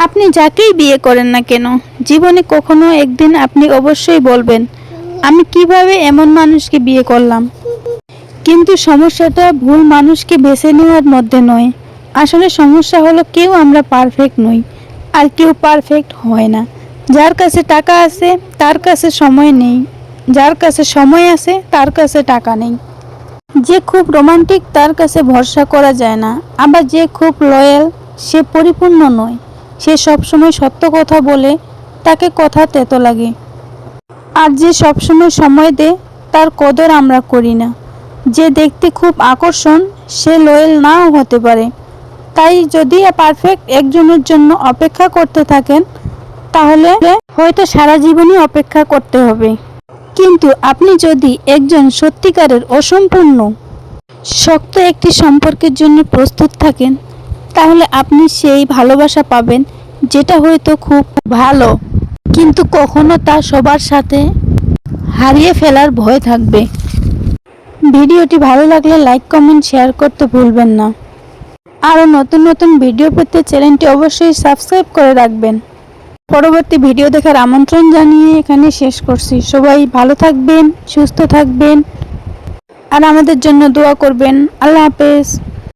আপনি যাকেই বিয়ে করেন না কেন, জীবনে কখনো একদিন আপনি অবশ্যই বলবেন, আমি কিভাবে এমন মানুষকে বিয়ে করলাম। কিন্তু সমস্যাটা ভুল মানুষকে বেছে নেওয়ার মধ্যে নয়। আসলে সমস্যা হলো কেউ আমরা পারফেক্ট নই, আর কেউ পারফেক্ট হয় না। যার কাছে টাকা আছে তার কাছে সময় নেই, যার কাছে সময় আছে তার কাছে টাকা নেই। যে খুব রোমান্টিক তার কাছে ভরসা করা যায় না, আবার যে খুব লয়াল সে পরিপূর্ণ নয়। সে সবসময় সত্য কথা বলে, তাকে কথা তেতো লাগে। আর যে সবসময় সময় দেয় তার কদর আমরা করি না। যে দেখতে খুব আকর্ষণ সে লয়াল নাও হতে পারে। তাই যদি পারফেক্ট একজনের জন্য অপেক্ষা করতে থাকেন তাহলে হয়তো সারা জীবনই অপেক্ষা করতে হবে। কিন্তু আপনি যদি একজন সত্যিকারের অসম্পূর্ণ শক্ত একটি সম্পর্কের জন্য প্রস্তুত থাকেন, তাহলে আপনি সেই ভালোবাসা পাবেন যেটা হয়তো খুব ভালো, কিন্তু কখনো তা সবার সাথে হারিয়ে ফেলার ভয় থাকবে। ভিডিওটি ভালো লাগলে লাইক, কমেন্ট, শেয়ার করতে ভুলবেন না। আরও নতুন নতুন ভিডিও পেতে চ্যানেলটি অবশ্যই সাবস্ক্রাইব করে রাখবেন। পরবর্তী ভিডিও দেখার আমন্ত্রণ জানিয়ে এখানে শেষ করছি। সবাই ভালো থাকবেন, সুস্থ থাকবেন, আর আমাদের জন্য দোয়া করবেন। আল্লাহ হাফেজ।